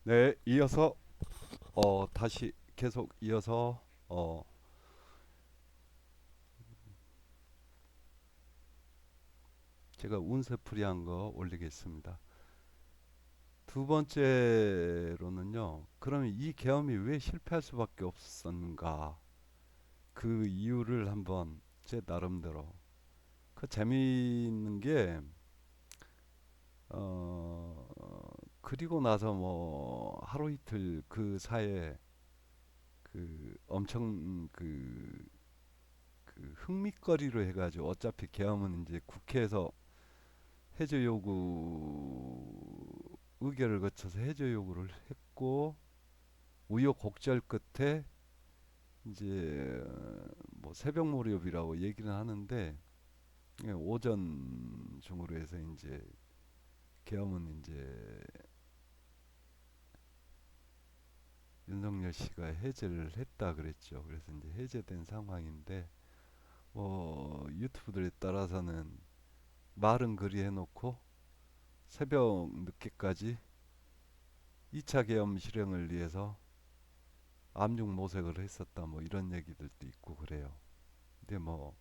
네, 이어서 다시 계속 이어서 제가 운세풀이한 거 올리겠습니다. 두 번째로는요. 그러면 이 계엄이 왜 실패할 수밖에 없었는가? 그 이유를 한번 제 나름대로 그 재미있는 게 어, 그리고 나서 뭐 하루 이틀 그 사이에 그 엄청 그 흥미거리로 해가지고 어차피 계엄은 이제 국회에서 해제 요구 의결을 거쳐서 해제 요구를 했고 우여곡절 끝에 이제 뭐 새벽 무렵이라고 얘기는 하는데 오전 중으로 해서 이제 계엄은 이제 윤석열 씨가 해제를 했다 그랬죠. 그래서 이제 해제된 상황인데 유튜브들에 따라서는 말은 그리 해놓고 새벽 늦게까지 2차 계엄 실행을 위해서 암중 모색을 했었다 뭐 이런 얘기들도 있고 그래요. 근데 뭐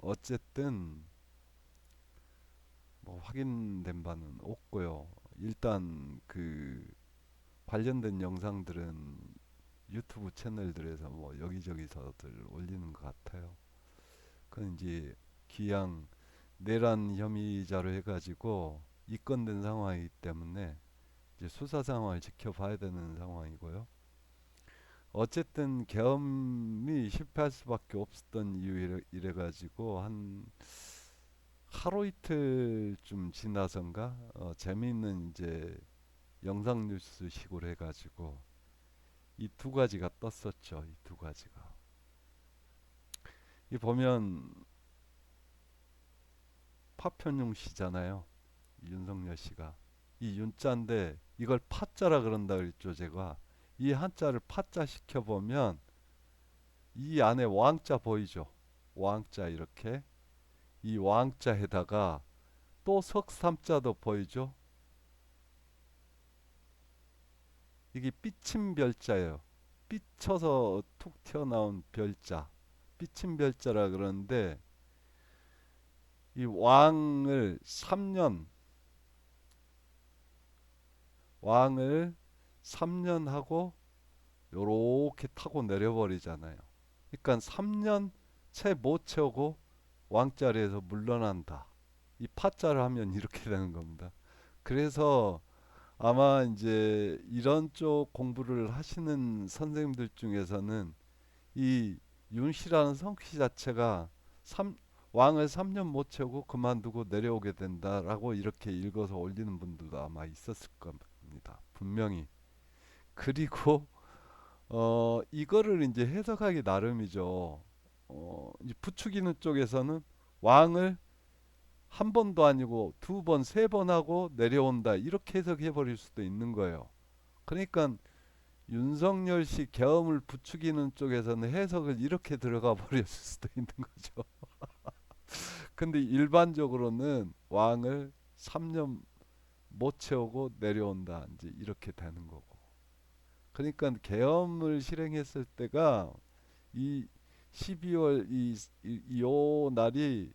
어쨌든 뭐 확인된 바는 없고요. 일단 그 관련된 영상들은 유튜브 채널들에서 뭐 여기저기서들 올리는 것 같아요. 그건 이제 기양 내란 혐의자로 해가지고 입건된 상황이기 때문에 이제 수사 상황을 지켜봐야 되는 상황이고요. 어쨌든 계엄이 실패할 수밖에 없었던 이유 이래 가지고 한 하루 이틀쯤 지나선가 재미있는 이제 영상 뉴스 식으로 해가지고 이 두 가지가 떴었죠. 이 두 가지가. 이 보면 파편용 씨잖아요. 윤석열 씨가. 이 윤자인데 이걸 파자라 그런다 그랬죠, 제가. 이 한자를 파자 시켜 보면 이 안에 왕자 보이죠? 왕자 이렇게. 이 왕자에다가 또 석삼자도 보이죠? 이게 삐침 별자예요. 삐쳐서 툭 튀어나온 별자. 삐침 별자라 그러는데 이 왕을 3년 왕을 3년 하고 요렇게 타고 내려버리잖아요. 그러니까 3년 채 못 채우고 왕자리에서 물러난다. 이 파자를 하면 이렇게 되는 겁니다. 그래서 아마 이제 이런 쪽 공부를 하시는 선생님들 중에서는 이 윤씨라는 성씨 자체가 삼, 왕을 3년 못 채우고 그만두고 내려오게 된다라고 이렇게 읽어서 올리는 분들도 아마 있었을 겁니다. 분명히. 그리고 이거를 이제 해석하기 나름이죠. 이제 부추기는 쪽에서는 왕을 한 번도 아니고 두 번, 세 번 하고 내려온다. 이렇게 해석해 버릴 수도 있는 거예요. 그러니까 윤석열 씨 계엄을 부추기는 쪽에서는 해석을 이렇게 들어가 버렸을 수도 있는 거죠. 근데 일반적으로는 왕을 3년 못 채우고 내려온다. 이제 이렇게 되는 거고. 그러니까 계엄을 실행했을 때가 이 12월 요 날이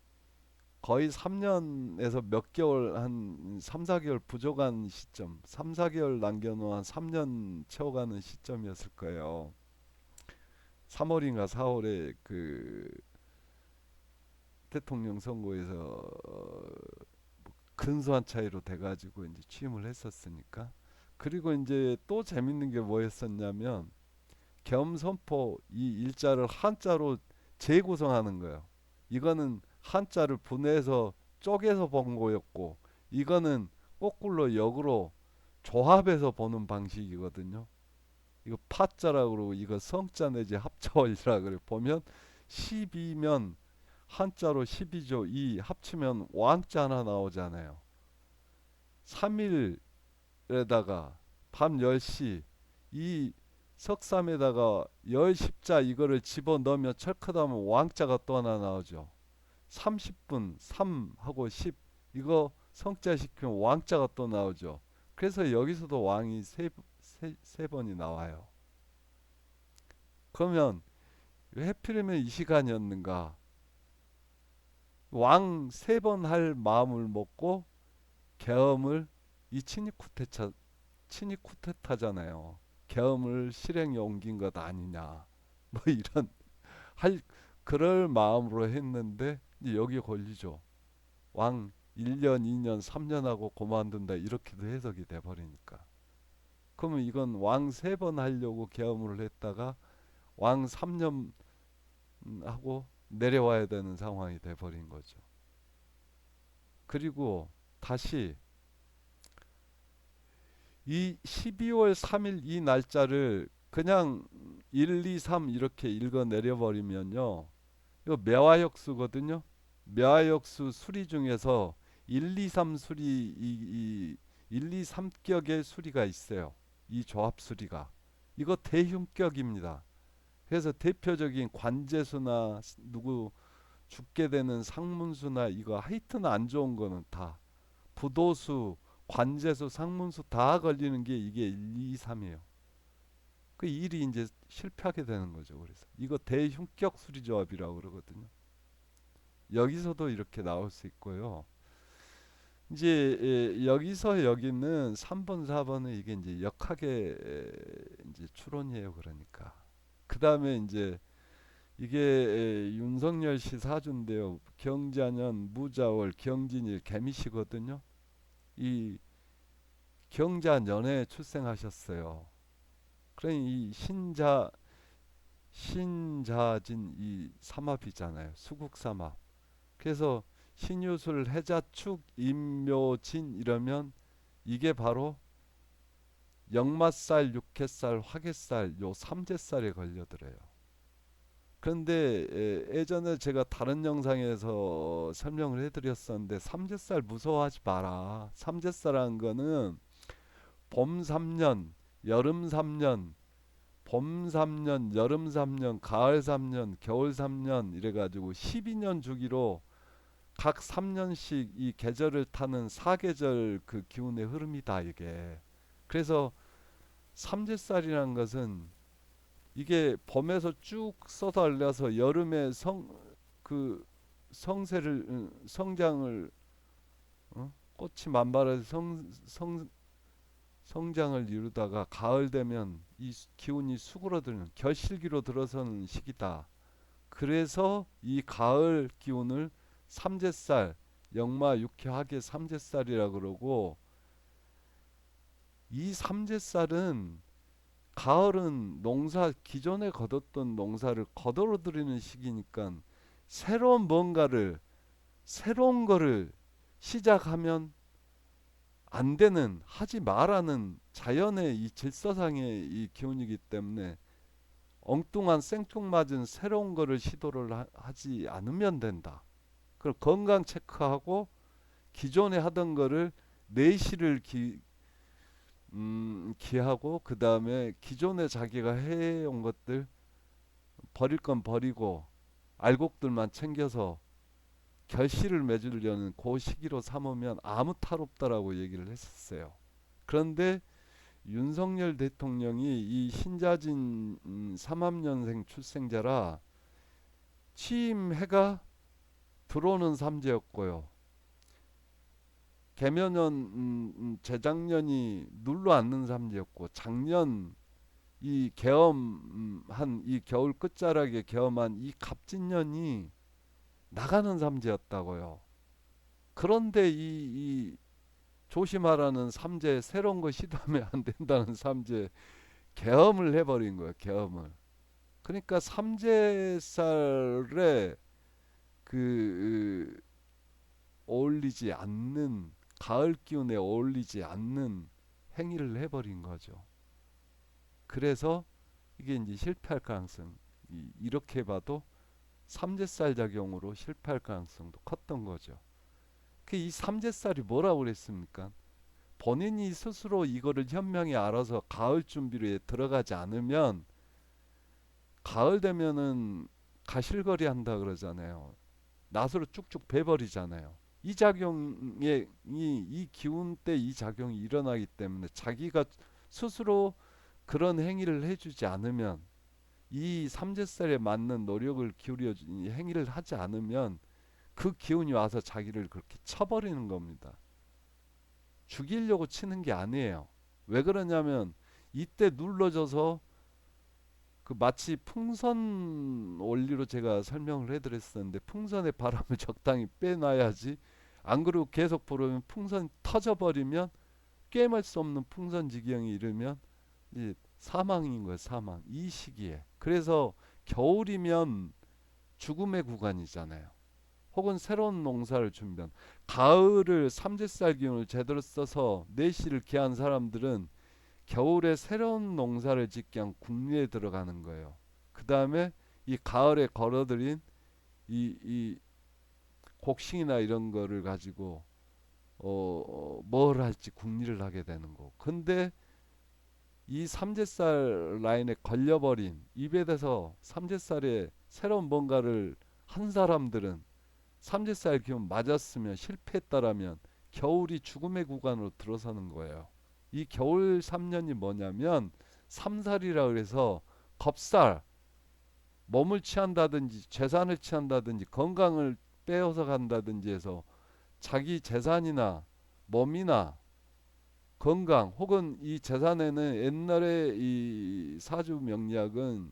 거의 3년에서 몇 개월 한 3, 4개월 부족한 시점, 3, 4개월 남겨놓은 한 3년 채워가는 시점이었을 거예요. 3월인가 4월에 그 대통령 선거에서 근소한 차이로 돼가지고 이제 취임을 했었으니까. 그리고 이제 또 재밌는 게 뭐였었냐면 겸선포 이 일자를 한자로 재구성하는 거예요. 이거는 한자를 분해해서 쪼개서 본 거였고 이거는 거꾸로 역으로 조합해서 보는 방식이거든요. 이거 파자라고 그러고 이거 성자 내지 합자원리라 그래. 보면 12면 한자로 12조 2 합치면 왕자 하나 나오잖아요. 3일에다가 밤 10시 이 석삼에다가 열 십자 이거를 집어 넣으면 철刻하면 왕자가 또 하나 나오죠. 30분 3 하고 10 이거 성자 시키면 왕자가 또 나오죠. 그래서 여기서도 왕이 세 번이 나와요. 그러면 왜 하필이면 이 시간이었는가? 왕 세 번 할 마음을 먹고 계엄을 이 친위 쿠데타잖아요. 계엄을 실행에 옮긴 것 아니냐. 뭐 이런 할 그럴 마음으로 했는데 이제 여기에 걸리죠. 왕 1년, 2년, 3년 하고 그만둔다 이렇게도 해석이 돼 버리니까. 그러면 이건 왕 세 번 하려고 계엄을 했다가 왕 3년 하고 내려와야 되는 상황이 돼 버린 거죠. 그리고 다시 이 12월 3일 이 날짜를 그냥 1, 2, 3 이렇게 읽어 내려 버리면요. 이거 매화역수거든요. 매화역수 수리 중에서 1, 2, 3 수리 이 1, 2, 3격의 수리가 있어요. 이 조합 수리가. 이거 대흉격입니다. 그래서 대표적인 관제수나 누구 죽게 되는 상문수나 이거 하여튼 안 좋은 거는 다 부도수, 관제수, 상문수 다 걸리는 게 이게 1, 2, 3이에요. 그 일이 이제 실패하게 되는 거죠. 그래서 이거 대흉격 수리 조합이라고 그러거든요. 여기서도 이렇게 나올 수 있고요. 이제 여기서 여기는 3번, 4번은 이게 이제 역학의 이제 추론이에요. 그러니까. 그 다음에 이제 이게 윤석열 씨 사주인데요. 경자년, 무자월, 경진일, 개미시거든요. 이 경자년에 출생하셨어요. 그러니 이 신자진 이 삼합이잖아요. 수국삼합. 그래서 신유술, 해자축, 임묘진 이러면 이게 바로 역마살, 육해살, 화개살 요 삼재살에 걸려들어요. 그런데 예전에 제가 다른 영상에서 설명을 해드렸었는데 삼재살 무서워하지 마라. 삼재살이라는 거는 봄 3년, 여름 3년, 봄 3년, 여름 3년, 가을 3년, 겨울 3년 이래가지고 12년 주기로 각 3년씩 이 계절을 타는 사계절 그 기운의 흐름이다 이게. 그래서 삼재살이라는 것은 이게 봄에서 쭉 쏟아올려서 여름에 그 성세를 성장을 꽃이 만발해서 성장을 이루다가 가을 되면 이 기운이 수그러드는 결실기로 들어서는 시기다. 그래서 이 가을 기운을 삼재살, 역마 육해하계 삼재살이라 그러고 이 삼재살은 가을은 농사 기존에 거뒀던 농사를 거들어들이는 시기니까 새로운 거를 시작하면 안 되는 하지 말라는 자연의 이 질서상의 이 기운이기 때문에 엉뚱한 생뚱맞은 새로운 거를 시도를 하지 않으면 된다. 그리고 건강 체크하고 기존에 하던 거를 내실을 기하고 그 다음에 기존에 자기가 해온 것들 버릴 건 버리고 알곡들만 챙겨서 결실을 맺으려는 그 시기로 삼으면 아무 탈 없다라고 얘기를 했었어요. 그런데 윤석열 대통령이 이 신자진 삼합년생 출생자라 취임해가 들어오는 삼재였고요. 개면은 재작년이 눌러 앉는 삼재였고 작년 이 계엄한 이 겨울 끝자락에 계엄한 이 갑진년이 나가는 삼재였다고요. 그런데 이 조심하라는 삼재 새로운 거 시도하면 안 된다는 삼재 계엄을 해버린 거예요. 계엄을. 그러니까 삼재살에 그 어울리지 않는 가을 기운에 어울리지 않는 행위를 해버린 거죠. 그래서 이게 이제 실패할 가능성 이렇게 봐도 삼재살 작용으로 실패할 가능성도 컸던 거죠. 이 삼재살이 뭐라고 그랬습니까? 본인이 스스로 이거를 현명히 알아서 가을 준비를 들어가지 않으면 가을 되면은 가실거리 한다 그러잖아요. 낫으로 쭉쭉 베버리잖아요. 이 작용에 이 기운 때 이 작용이 일어나기 때문에 자기가 스스로 그런 행위를 해주지 않으면 이 삼재살에 맞는 노력을 기울여 행위를 하지 않으면 그 기운이 와서 자기를 그렇게 쳐버리는 겁니다. 죽이려고 치는 게 아니에요. 왜 그러냐면 이때 눌러져서 그 마치 풍선 원리로 제가 설명을 해드렸었는데 풍선의 바람을 적당히 빼놔야지 안 그러고 계속 불으면 풍선 터져버리면 꿰맬 수 없는 풍선 지경이 이르면 이제 사망인 거예요. 사망. 이 시기에. 그래서 겨울이면 죽음의 구간이잖아요. 혹은 새로운 농사를 준비한 가을을 삼재살 기운을 제대로 써서 내시를 기한 사람들은 겨울에 새로운 농사를 짓기 위한 국리에 들어가는 거예요. 그 다음에 이 가을에 걸어들인 이 곡식이나 이런 거를 가지고 뭘 할지 국리를 하게 되는 거고. 근데 이 삼재살 라인에 걸려버린 입에 대서 삼재살에 새로운 뭔가를 한 사람들은 삼재살 기운 맞았으면 실패했다라면 겨울이 죽음의 구간으로 들어서는 거예요. 이 겨울 3년이 뭐냐면 삼살이라 그래서 겁살, 몸을 취한다든지 재산을 취한다든지 건강을 빼앗아 간다든지 해서 자기 재산이나 몸이나 건강 혹은 이 재산에는 옛날에 이 사주 명리학은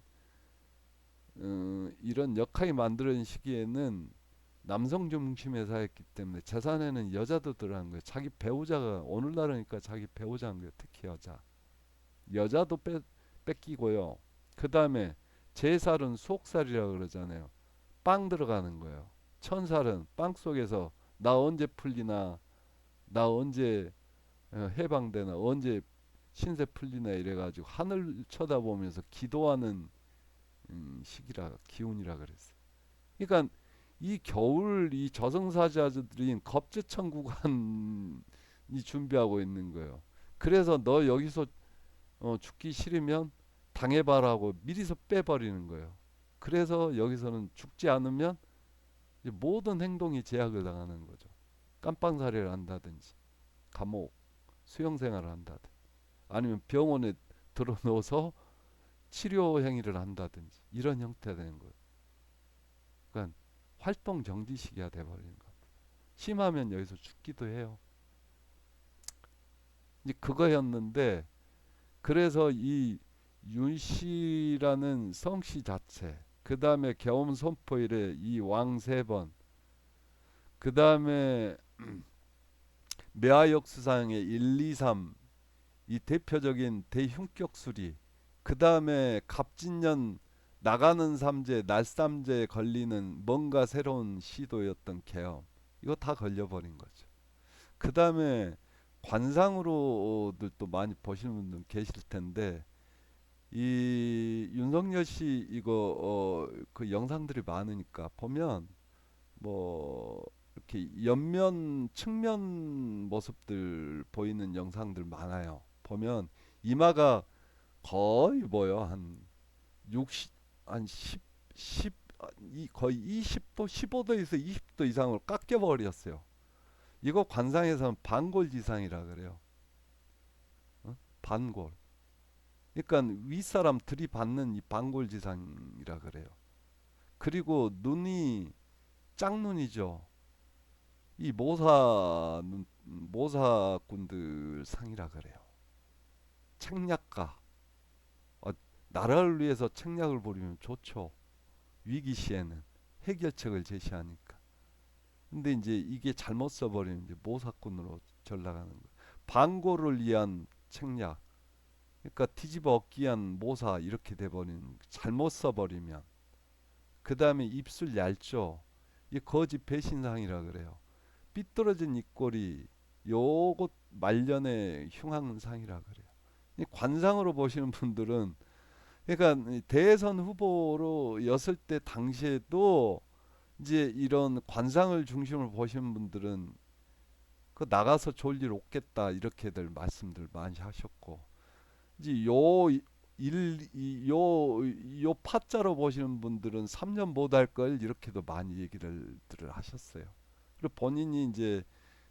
이런 역학이 만들어진 시기에는 남성 중심의 사였기 때문에 재산에는 여자도 들어간 거예요. 자기 배우자가 오늘날이니까 자기 배우자인 거예요. 특히 여자도 뺏기고요. 그 다음에 제살은 수옥살이라 그러잖아요. 빵 들어가는 거예요. 천살은 빵 속에서 나 언제 풀리나, 나 언제 해방되나, 언제 신세 풀리나 이래가지고 하늘 쳐다보면서 기도하는 시기라 기운이라 그랬어요. 그러니까 이 겨울 이 저승사자들인 겁제천 구간이 준비하고 있는 거예요. 그래서 너 여기서 죽기 싫으면 당해봐라고 미리서 빼버리는 거예요. 그래서 여기서는 죽지 않으면 모든 행동이 제약을 당하는 거죠. 깜빵살이를 한다든지 감옥 수용생활을 한다든지 아니면 병원에 들어넣어서 치료 행위를 한다든지 이런 형태가 되는 거예요. 그러니까 활동 정지 시기가 돼버리는 겁니다. 심하면 여기서 죽기도 해요. 이제 그거였는데 그래서 이 윤씨라는 성씨 자체 그 다음에 계엄 선포일에 이 왕 세 번 그 다음에 매화역수상의 1, 2, 3 이 대표적인 대흉격술이 그 다음에 갑진년 나가는 삼재 날삼재에 걸리는 뭔가 새로운 시도였던 계엄 이거 다 걸려버린 거죠. 그 다음에 관상으로들 또 많이 보시는 분들 계실 텐데 이 윤석열 씨 이거 그 영상들이 많으니까 보면 뭐 이렇게 옆면 측면 모습들 보이는 영상들 많아요. 보면 이마가 거의 뭐요 한 60, 한 10, 10, 거의 20도, 15도에서 20도 이상으로 깎여 버렸어요. 이거 관상에서는 반골지상이라 그래요. 반골. 그러니까 윗사람 들이받는 이 반골지상이라 그래요. 그리고 눈이 짝눈이죠. 이 모사꾼들 상이라 그래요. 책략가. 어, 나라를 위해서 책략을 부리면 좋죠. 위기 시에는 해결책을 제시하니까. 근데 이제 이게 잘못 써버리면 이제 모사꾼으로 전락하는 거예요. 반고를 위한 책략. 그러니까 뒤집어 엎기 위한 모사 이렇게 돼버리는 잘못 써버리면. 그 다음에 입술 얇죠. 이 거짓 배신상이라 그래요. 삐뚤어진 입꼬리 요것 말년의 흉한상이라 그래요. 이 관상으로 보시는 분들은 그러니까 대선 후보로였을 때 당시에도 이제 이런 관상을 중심으로 보시는 분들은 그 나가서 좋을 일 없겠다 이렇게들 말씀들 많이 하셨고 이제 요 파자로 보시는 분들은 3년 못 할 걸 이렇게도 많이 얘기를 하셨어요. 그리고 본인이 이제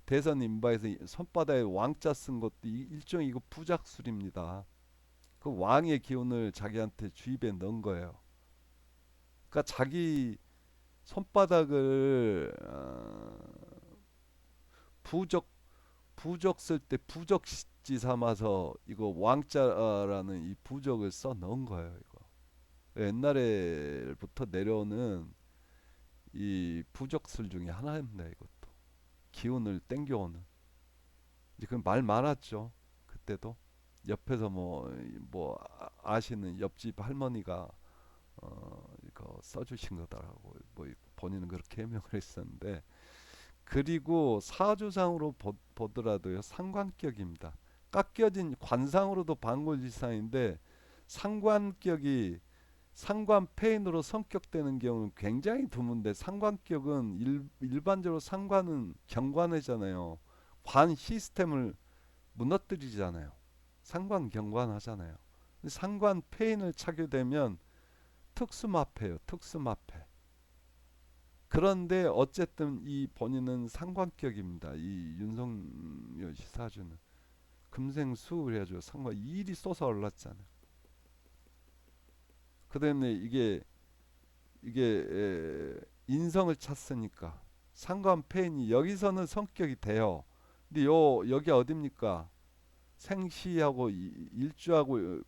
대선 인바에서 손바닥에 왕자 쓴 것도 일종의 이거 부작술입니다. 그 왕의 기운을 자기한테 주입에 넣은 거예요. 그러니까 자기 손바닥을 부적 부적 쓸 때 부적지 삼아서 이거 왕자라는 이 부적을 써 넣은 거예요. 이거 옛날에부터 내려오는 이 부적술 중에 하나입니다. 이것도 기운을 땡겨오는. 이제 그 말 많았죠. 그때도 옆에서 뭐 아시는 옆집 할머니가 이거 써주신 거다라고 뭐 본인은 그렇게 해명을 했었는데, 그리고 사주상으로 보더라도요 상관격입니다. 깎여진 관상으로도 반골지상인데 상관격이 상관패인으로 성격되는 경우는 굉장히 드문데, 상관격은 일반적으로 상관은 경관이잖아요. 관 시스템을 무너뜨리잖아요. 상관 경관하잖아요. 상관 패인을 차게 되면 특수마패요. 특수마패. 그런데 어쨌든 이 본인은 상관격입니다. 이 윤석열 씨 사주는 금생수 그래가지고 상관 일이 쏟아 올랐잖아요. 그다음에 이게 인성을 찾으니까 상관 패인이 여기서는 성격이 돼요. 근데 여기 어딥니까? 생시하고 일주하고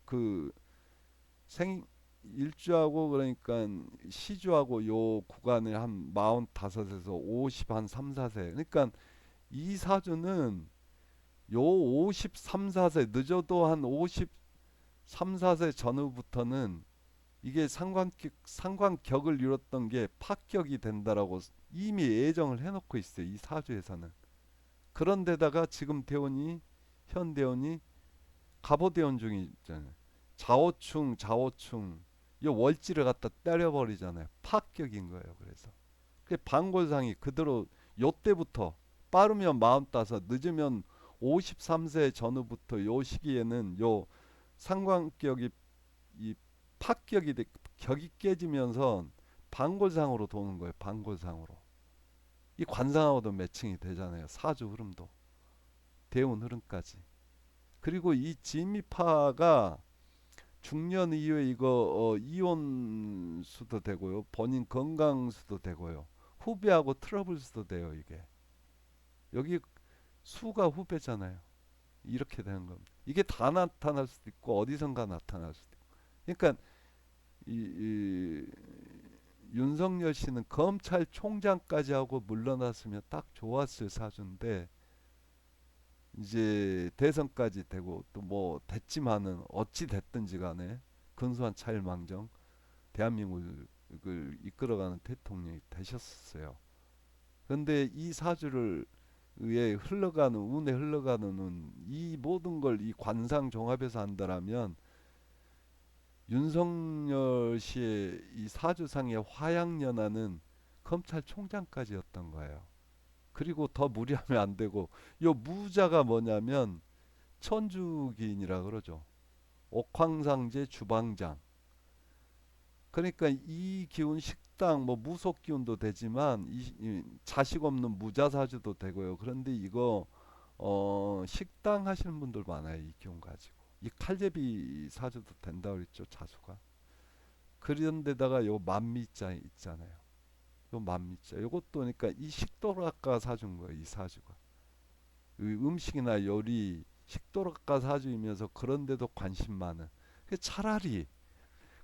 생 일주하고 그러니까 시주하고 요 구간에 한 45에서 50 한 3, 4세. 그러니까 이 사주는 요 53, 4세 늦어도 한 53, 4세 전후부터는 이게 상관격을 이뤘던 게 파격이 된다라고 이미 예정을 해놓고 있어요. 이 사주에서는. 그런데다가 지금 대운이 현 대운이 갑오대원 중에 있잖아요. 좌오충 이 월지를 갖다 때려버리잖아요. 파격인 거예요. 그래서 그 방골상이 그대로 요 때부터 빠르면 45, 늦으면 53세 전후부터 요 시기에는 요 상관격이 이 격이 깨지면서 방골상으로 도는 거예요. 방골상으로. 이 관상하고도 매칭이 되잖아요. 사주 흐름도 대운 흐름까지. 그리고 이 진미파가 중년 이후에 이거 이혼 수도 되고요. 본인 건강 수도 되고요. 후배하고 트러블 수도 돼요. 이게 여기 수가 후배잖아요. 이렇게 되는 겁니다. 이게 다 나타날 수도 있고 어디선가 나타날 수도 있고. 그러니까 이 윤석열 씨는 검찰총장까지 하고 물러났으면 딱 좋았을 사주인데, 이제 대선까지 되고 또 뭐 됐지만은 어찌 됐든지 간에 근소한 차일망정 대한민국을 이끌어가는 대통령이 되셨어요. 그런데 이 사주를 의해 흘러가는 운에 흘러가는 이 모든 걸 이 관상 종합해서 한다라면 윤석열 씨의 이 사주상의 화양연화는 검찰총장까지였던 거예요. 그리고 더 무리하면 안 되고, 요 무자가 뭐냐면 천주기인이라 그러죠. 옥황상제 주방장. 그러니까 이 기운 식당 뭐 무속 기운도 되지만 이 자식 없는 무자사주도 되고요. 그런데 이거 식당 하시는 분들 많아요. 이 기운 가지고. 이 칼제비 사주도 된다 그랬죠. 자수가. 그런데다가 요 만미자 있잖아요. 요 만미자. 요것도 그러니까 이 식도락가 사주인 거예요. 이 사주가. 이 음식이나 요리 식도락가 사주이면서 그런데도 관심 많은. 차라리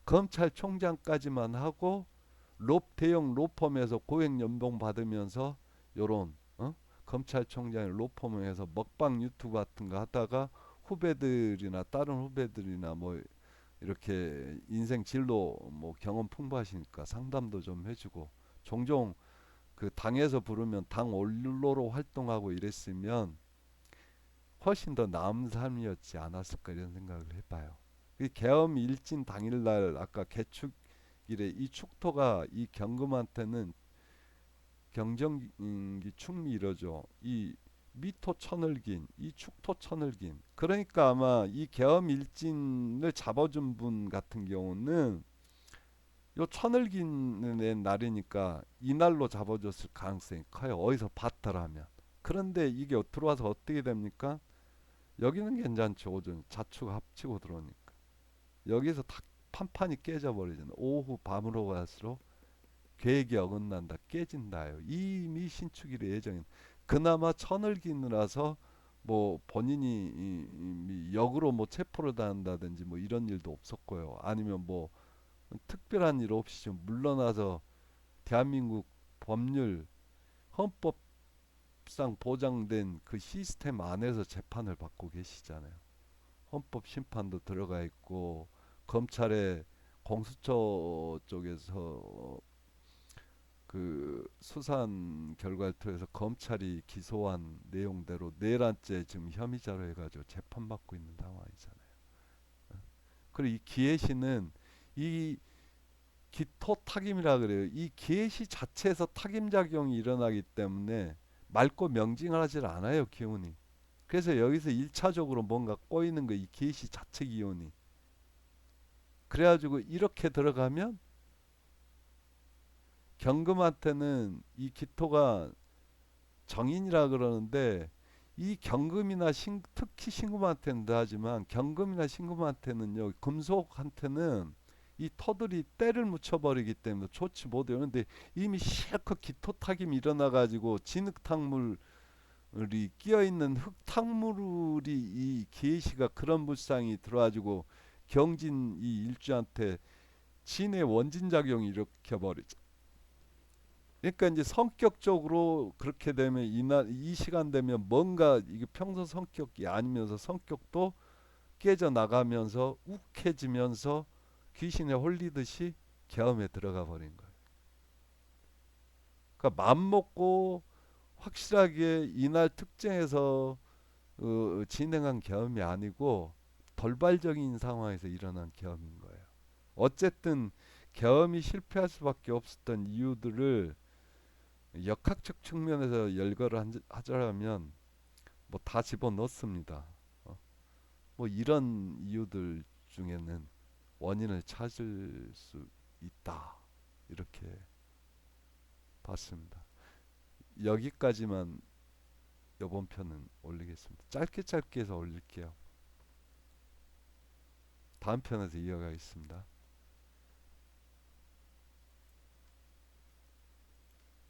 검찰총장까지만 하고 대형 로펌에서 고액 연봉 받으면서 요런 검찰총장의 로펌에서 먹방 유튜브 같은 거 하다가 후배들이나 다른 후배들이나 뭐 이렇게 인생 진로 뭐 경험 풍부하시니까 상담도 좀 해주고, 종종 그 당에서 부르면 당 원로로 활동하고 이랬으면 훨씬 더 나은 삶이었지 않았을까 이런 생각을 해봐요. 계엄 일진 당일날 아까 개축일에 이 축토가 이 경금한테는 경정기 축미 이러죠. 이 미토 천을긴, 이 축토 천을긴. 그러니까 아마 이 계엄 일진을 잡아준 분 같은 경우는 요 천을기는 날이니까 이날로 잡아줬을 가능성이 커요. 어디서 봤더라면. 그런데 이게 들어와서 어떻게 됩니까? 여기는 괜찮죠. 오전 자축 합치고 들어오니까. 여기서 탁 판판이 깨져버리잖아요. 오후 밤으로 갈수록 계획이 어긋난다, 깨진다요. 이미 신축일의 예정인. 그나마 천을기느라서 뭐 본인이 역으로 뭐 체포를 당한다든지 뭐 이런 일도 없었고요. 아니면 뭐 특별한 일 없이 좀 물러나서 대한민국 법률 헌법상 보장된 그 시스템 안에서 재판을 받고 계시잖아요. 헌법 심판도 들어가 있고 검찰의 공수처 쪽에서 그 수사한 결과를 통해서 검찰이 기소한 내용대로 내란죄 지금 혐의자로 해가지고 재판받고 있는 상황이잖아요. 그리고 이 기해시는 이 기토 타김이라 그래요. 이 기해시 자체에서 타김 작용이 일어나기 때문에 맑고 명징하지 않아요, 기운이. 그래서 여기서 1차적으로 뭔가 꼬이는 거, 이 기해시 자체 기운이. 그래가지고 이렇게 들어가면 경금한테는 이 기토가 정인이라 그러는데 이 경금이나 특히 신금한테는 하지만 경금이나 신금한테는요, 금속한테는 이 터들이 때를 묻혀버리기 때문에 좋지 못해요. 근데 이미 실컷 기토타김이 일어나가지고 진흙탕물이 끼어있는 흙탕물이 이 기해시가 그런 물상이 들어가지고 경진 이 일주한테 진의 원진작용이 일으켜버리죠. 그러니까 이제 성격적으로 그렇게 되면 이 시간 되면 뭔가 이게 평소 성격이 아니면서 성격도 깨져 나가면서 욱해지면서 귀신에 홀리듯이 계엄에 들어가 버린 거예요. 그러니까 맘 먹고 확실하게 이날 특정해서 진행한 계엄이 아니고 돌발적인 상황에서 일어난 계엄인 거예요. 어쨌든 계엄이 실패할 수밖에 없었던 이유들을 역학적 측면에서 열거를 하자면 뭐 다 집어넣습니다. 뭐 이런 이유들 중에는 원인을 찾을 수 있다. 이렇게 봤습니다. 여기까지만 이번 편은 올리겠습니다. 짧게 짧게 해서 올릴게요. 다음 편에서 이어가겠습니다.